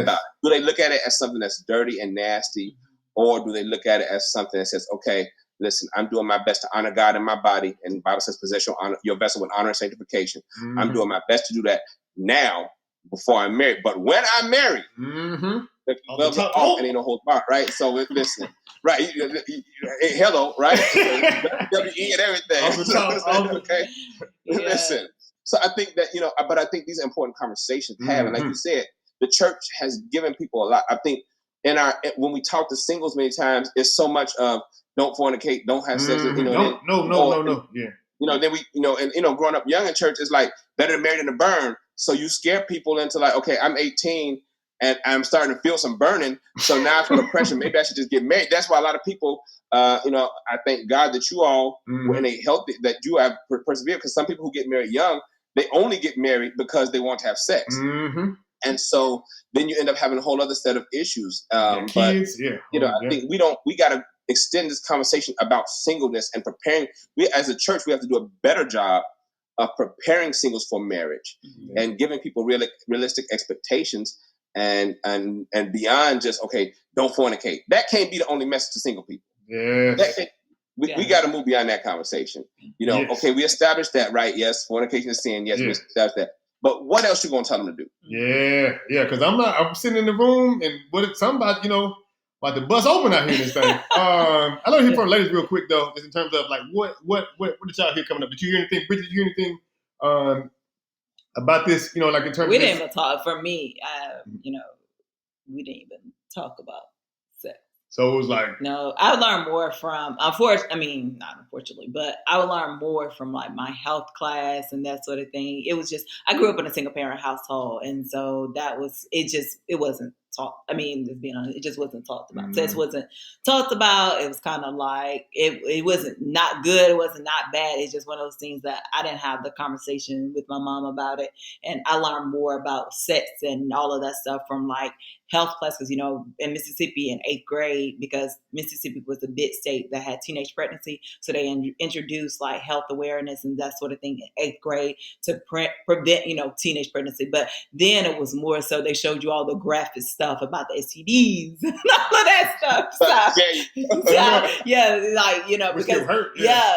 about it. Do they look at it as something that's dirty and nasty, or do they look at it as something that says, okay, listen, I'm doing my best to honor God in my body, and the Bible says, possess your vessel with honor and sanctification. I'm doing my best to do that now before I'm married. But when I'm married, the gloves are off and ain't no hold bar, right? So listen, right? Hello, right? WWE and everything. Okay, listen. So I think that but I think these are important conversations to have, and like you said, the church has given people a lot. I think when we talk to singles many times, it's so much of don't fornicate, don't have sex. No. Yeah. Then we, growing up young in church, it's like better to marry than to burn. So you scare people into like, okay, I'm 18 and I'm starting to feel some burning. So now I feel the pressure. Maybe I should just get married. That's why a lot of people, I thank God that you all were in a healthy, that you have persevered, because some people who get married young, they only get married because they want to have sex. And so then you end up having a whole other set of issues. Kids, I think we got to extend this conversation about singleness and preparing. We as a church, we have to do a better job of preparing singles for marriage and giving people realistic expectations and beyond just, okay, don't fornicate. That can't be the only message to single people. We got to move beyond that conversation. Okay, we established that, right? Yes, fornication is sin. Yes, we established that. But what else you gonna tell them to do? Yeah, because I'm sitting in the room, and what if somebody, about to bust open out here in this thing. I want to hear from ladies real quick though, just in terms of like what did y'all hear coming up? Did you hear anything? Bridgett, did you hear anything about this? Like in terms we of didn't even talk. For me, we didn't even talk about sex. So it was like, no, I learned more from, not unfortunately, but I would learn more from like my health class and that sort of thing. It was just, I grew up in a single parent household. And so it wasn't talked. I mean, just being honest, it just wasn't talked about. Sex wasn't talked about. It was kind of like, it wasn't not good. It wasn't not bad. It's just one of those things that I didn't have the conversation with my mom about it. And I learned more about sex and all of that stuff from like health classes, in Mississippi in 8th grade, because Mississippi was the big state that had teenage pregnancy. So they introduced like health awareness and that sort of thing in 8th grade to prevent, teenage pregnancy. But then it was more so they showed you all the graphic stuff about the STDs and all of that stuff.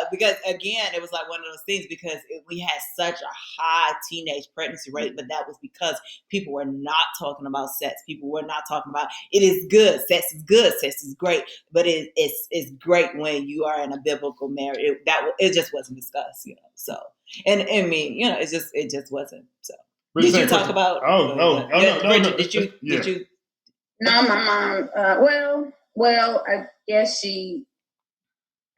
Because again, it was like one of those things, because we had such a high teenage pregnancy rate, but that was because people were not talking about sex. People were not talking about it is good. Sex is good. Sex is great, but it's great when you are in a biblical marriage. It just wasn't discussed, So, and I mean, it just wasn't. So, did you talk about? No. Bridgett, did you? No, my mom. Well, I guess she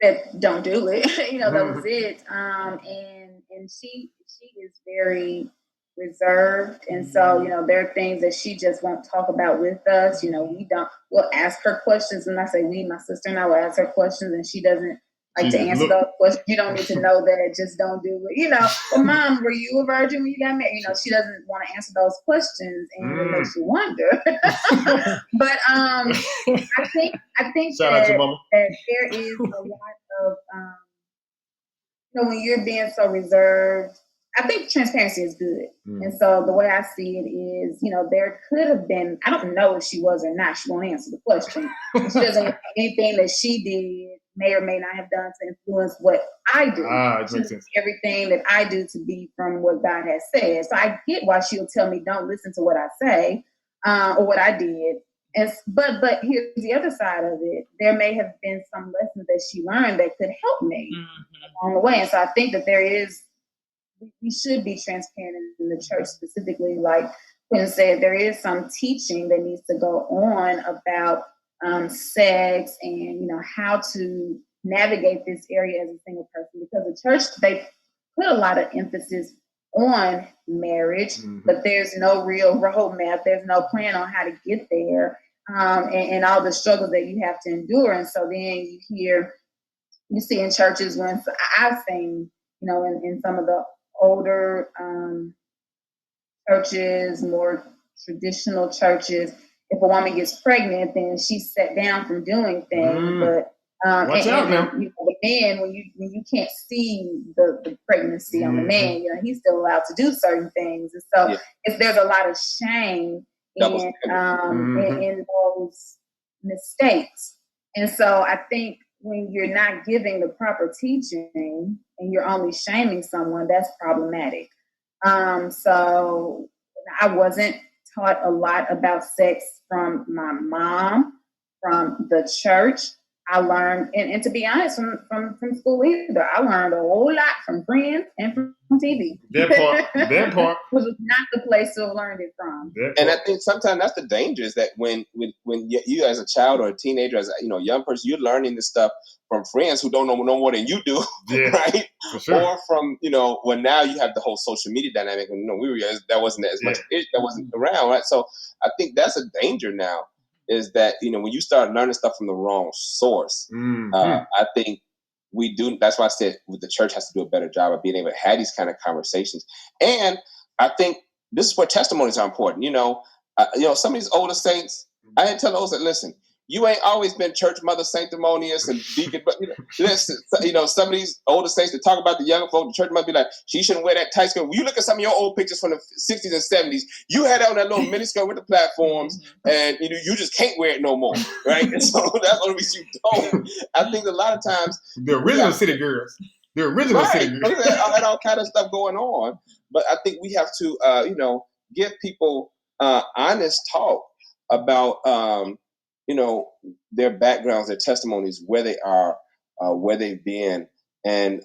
said don't do it. That was it. And she is very reserved, and so there are things that she just won't talk about with us. We'll ask her questions, and I say we, my sister and I will ask her questions, and she doesn't like to answer those questions. You don't need to know that. Just don't do it. Well, Mom, were you a virgin when you got married? She doesn't want to answer those questions, and it makes you wonder. But I think that there is a lot of when you're being so reserved. I think transparency is good. And so the way I see it is, there could have been, I don't know if she was or not, she won't answer the question. She doesn't want anything that she did may or may not have done to influence what I do. It makes sense. Everything that I do to be from what God has said. So I get why she'll tell me, don't listen to what I say or what I did. But here's the other side of it. There may have been some lessons that she learned that could help me along the way. And so I think that we should be transparent in the church, specifically, like Quentin said, there is some teaching that needs to go on about sex and, how to navigate this area as a single person, because the church, they put a lot of emphasis on marriage, but there's no real roadmap. There's no plan on how to get there and all the struggles that you have to endure. And so then you see in churches when I've seen in some of the older churches, more traditional churches, if a woman gets pregnant, then she's set down from doing things. But watch out now. The man, when you can't see the pregnancy on the man, he's still allowed to do certain things. And so there's a lot of shame in those mistakes. And so I think when you're not giving the proper teaching and you're only shaming someone, that's problematic. So I wasn't taught a lot about sex from my mom, from the church. I learned, and to be honest, from school either. I learned a whole lot from friends and from TV. That part was not the place to have learned it from. And I think sometimes that's the danger, is that when you as a child or a teenager, as a young person, you're learning this stuff from friends who don't know no more than you do, right? For sure. Or from when now you have the whole social media dynamic, and we realized that wasn't as much, that wasn't around, right? So I think that's a danger now. Is that when you start learning stuff from the wrong source, I think we do. That's why I said the church has to do a better job of being able to have these kind of conversations. And I think this is where testimonies are important. Some of these older saints, I had to tell those that, listen, you ain't always been church mother sanctimonious and deacon, but listen, some of these older saints that talk about the younger folk, the church mother be like, she shouldn't wear that tight skirt. When you look at some of your old pictures from the 60s and 70s, you had on that little miniskirt with the platforms, and you just can't wear it no more, right? And so that's the reason you don't. I think a lot of times the original city girls, city girls, had all kind of stuff going on. But I think we have to, give people honest talk about. Their backgrounds, their testimonies, where they are, where they've been, and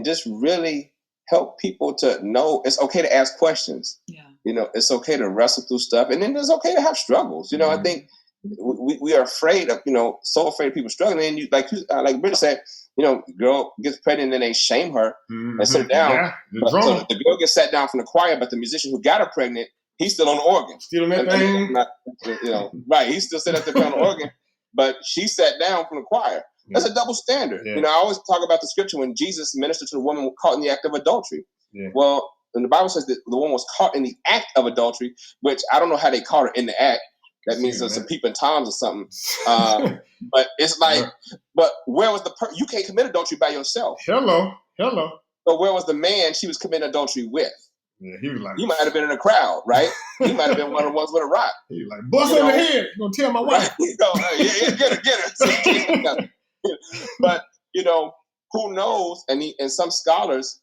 just really help people to know it's okay to ask questions. Yeah. It's okay to wrestle through stuff, and then it's okay to have struggles. I think we are afraid of, so afraid of people struggling. And like Bridgett said, girl gets pregnant and they shame her and sit her down. So the girl gets sat down from the choir, but the musician who got her pregnant, he's still on the organ. Still on that thing. Right. He's still sitting at the on the organ, but she sat down from the choir. That's a double standard. Yeah. I always talk about the scripture when Jesus ministered to the woman caught in the act of adultery. Yeah. Well, when the Bible says that the woman was caught in the act of adultery, which I don't know how they caught her in the act. That means there's some peeping toms or something. But it's like, but where was you can't commit adultery by yourself. Hello. But where was the man she was committing adultery with? Yeah, he was like, you might have been in a crowd, right? He might have been one of the ones with a rock. He was like, bust on the head. You're going to tell my wife. Right? Get her. But, who knows? And some scholars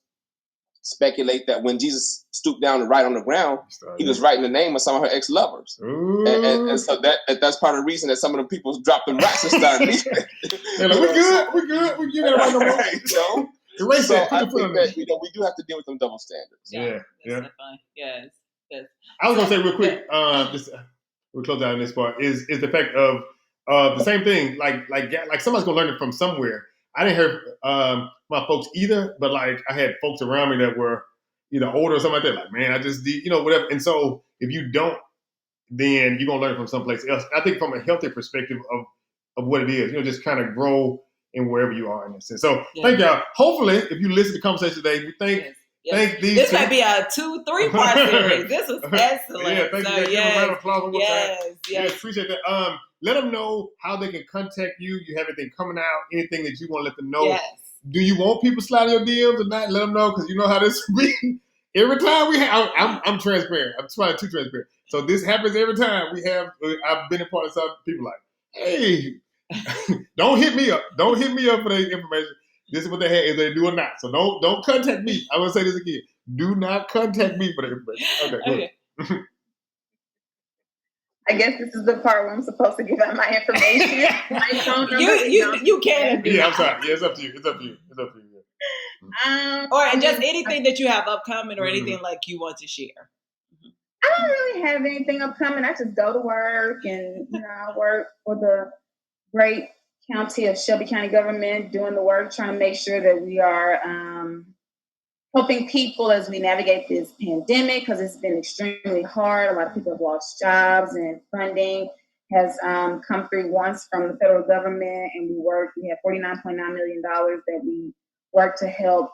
speculate that when Jesus stooped down and write on the ground, he was writing the name of some of her ex-lovers. And so that's part of the reason that some of the people dropped them rocks and started leaving. They're like, we're good. You gotta write no more. So I think that we do have to deal with them double standards. Yeah. Yes. I was gonna say real quick, we'll close out on this part, is the fact of the same thing, like somebody's gonna learn it from somewhere. I didn't hear my folks either, but like I had folks around me that were either older or something like that. Like, man, I just did, whatever. And so if you don't, then you're gonna learn from someplace else. I think from a healthy perspective of what it is, just kind of grow in wherever you are in this sense. So thank y'all. Hopefully, if you listen to the conversation today, we thank these. This might be a 2-3 part series. This was excellent. Yeah, thank you. Yes, appreciate that. Let them know how they can contact you. You have anything coming out, anything that you want to let them know. Yes. Do you want people sliding your DMs or not? Let them know, because you know how this be. Every time we have, I'm transparent. I'm trying too transparent. So this happens every time we have. I've been a part of some people like, hey, don't hit me up. Don't hit me up for that information. This is what they have, if they do or not. So don't contact me. I will say this again. Do not contact me for the information. Okay. I guess this is the part where I'm supposed to give out my information. My phone number. You can. Yeah, I'm sorry. Yeah, it's up to you. Or just anything that you have upcoming or anything like you want to share. I don't really have anything upcoming. I just go to work and I work for the great county of Shelby County government, doing the work, trying to make sure that we are helping people as we navigate this pandemic, because it's been extremely hard. A lot of people have lost jobs, and funding has come through once from the federal government, and we have $49.9 million that we work to help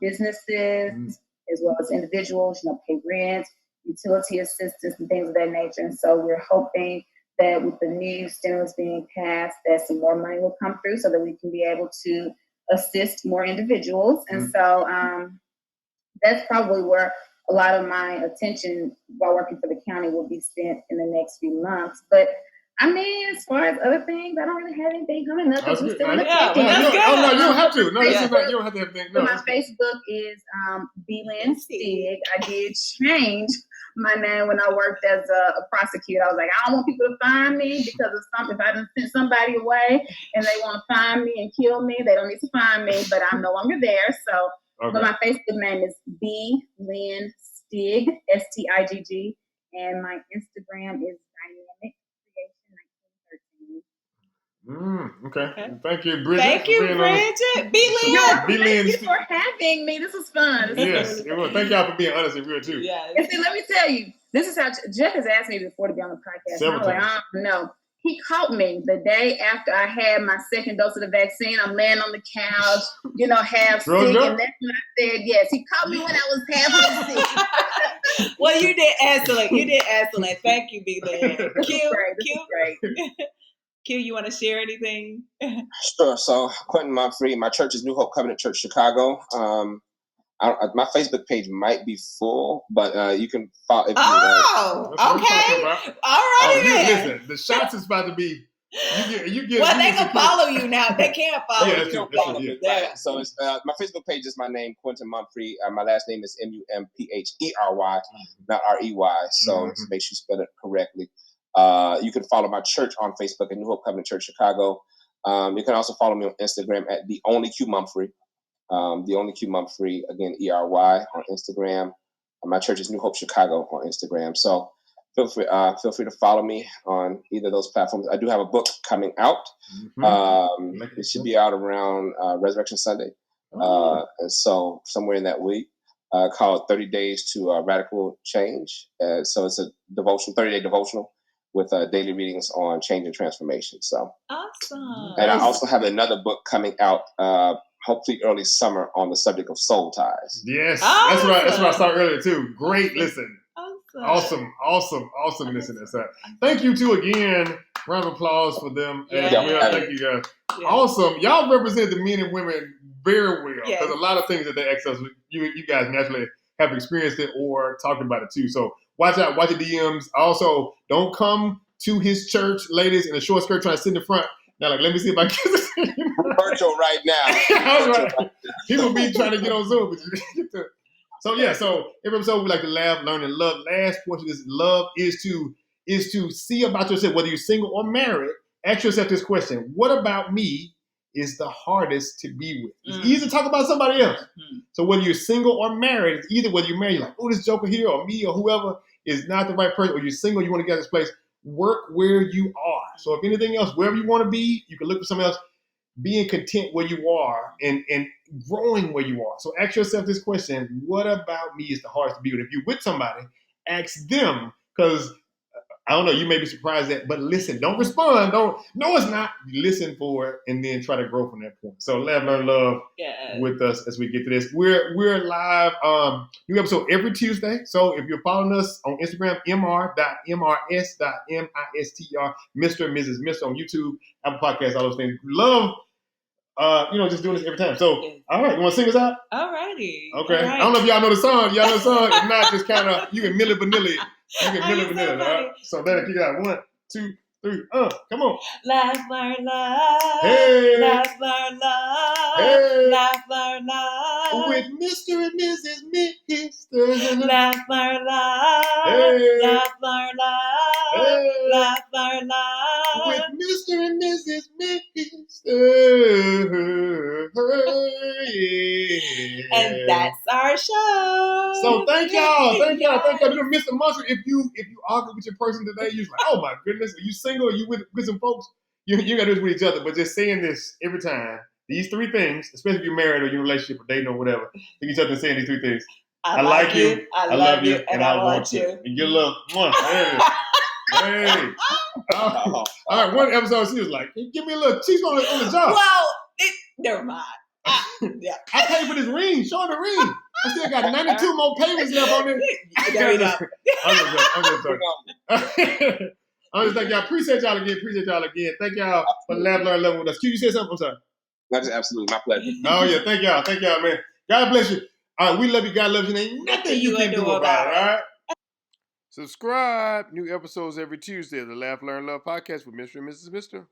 businesses as well as individuals, pay rent, utility assistance, and things of that nature. And so we're hoping that with the new stimulus being passed, that some more money will come through so that we can be able to assist more individuals. And so that's probably where a lot of my attention while working for the county will be spent in the next few months. But I mean, as far as other things, I don't really have anything coming up. That's We're good. still in the Yeah, picking. well, you don't have to. No, this is not, Facebook- you don't have to have things. So No, my that's good. Facebook is Bridgett Stigger. I did change my name when I worked as a prosecutor. I was like, I don't want people to find me because of something. If I done sent somebody away and they want to find me and kill me, they don't need to find me. But I'm no longer there. So, but my Facebook name is Bridgett Stigger, Stigg, and my Instagram is Dynamic Creation 1913. Okay. Thank you, Bridgett. Thank you, Bridgett. Thank you for having me. This was fun. Yes, it was. Thank y'all for being honest and real too. Yes. And see, let me tell you, this is how Jeff has asked me before to be on the podcast. Several and I was like, no. He caught me the day after I had my second dose of the vaccine. I'm laying on the couch, half sick, and that's when I said yes. He caught me when I was half sick. Well, you did excellent. Thank you, Big Lynn. Q, Q, you want to share anything? Sure. So, Quentin Mumphery, my church is New Hope Covenant Church, Chicago. My Facebook page might be full, but you can follow. Okay. All right. Listen, the shots is about to be. You get. Well, they can follow you now. They can't follow you. That's true. Right. So it's my Facebook page is my name, Quentin Mumphery. My last name is Mumphery, not Rey. So make sure you spell it correctly. You can follow my church on Facebook at New Hope Covenant Church, Chicago. You can also follow me on Instagram at The Only Q Mumphery. The Only Q Mumphery, again, Ery on Instagram. My church is New Hope Chicago on Instagram. So feel free to follow me on either of those platforms. I do have a book coming out. It should be out around Resurrection Sunday. And so somewhere in that week, called 30 Days to Radical Change. So it's a 30-day devotional with daily readings on change and transformation. So awesome. And I also have another book coming out hopefully early summer on the subject of soul ties. Yes, that's what I started earlier too. Great, listen. Awesome. Listen, that's that. Thank you too again. Round of applause for them. Yeah. Thank you guys. Yeah. Awesome. Y'all represent the men and women very well because a lot of things that they access, you guys naturally have experienced it or talked about it too. So watch out, watch the DMs. Also, don't come to his church, ladies, in a short skirt trying to sit in the front. Now, let me see if I can get this. Virtual right now. People be trying to get on Zoom. So every episode we like to laugh, learn, and love. Last portion of this love is to see about yourself, whether you're single or married. Ask yourself this question: what about me is the hardest to be with? It's easy to talk about somebody else. So whether you're single or married, it's either whether you're married, you're like, oh, this joker here, or me, or whoever is not the right person, or you're single, you want to get out of this place. Work where you are. So if anything else, wherever you want to be, you can look for something else. Being content where you are and growing where you are. So ask yourself this question: what about me is the hardest to be with? If you're with somebody, ask them, because I don't know, you may be surprised that, but listen, don't respond. No, it's not. Listen for it and then try to grow from that point. So laugh, learn, love with us as we get to this. We're live, new episode every Tuesday. So if you're following us on Instagram, mr.mrs.mistr, Mr. and Mrs. Mr. on YouTube, Apple Podcasts, all those things. Love, just doing this every time. So, all right, you want to sing us out? All righty. Okay. All right. I don't know if y'all know the song. Y'all know the song. If not, just kind of, you can Milli Vanilli. All right? So then you got 1, 2, 3. Come on. Laugh, learn, love. Hey. Laugh, learn, love. Hey. Laugh, learn, love. With Mr. and Mrs. Mister. Laugh, learn, love. Hey. Laugh, learn, love. Hey. Laugh, learn, love. With Mr. and Mrs. Mister. And that's our show. So thank y'all. Mr. Mumphery, if you argue with your person today, you're like, oh my goodness, are you single? Are you with some folks? You got to do this with each other, but just saying this every time. These 3 things, especially if you're married or you're in a relationship or dating or whatever, to each other and saying these 3 things. I like you, I love you, and I want you. And get a little, hey. All right, one episode she was like, give me a little cheese on the job. Well, never mind. Yeah. I paid for this ring. Show her the ring. I still got 92 more payments left on it. There you go. I'm just joking. I'm just thank y'all. Appreciate y'all again. Thank y'all for Laugh, Learn, Love with us. Q, you said something? I'm sorry. That's absolutely my pleasure. Oh, yeah. Thank y'all, man. God bless you. All right, we love you. God loves you. Ain't nothing you can do about it, all right? Subscribe. New episodes every Tuesday of the Laugh, Learn, Love podcast with Mr. and Mrs. Mister.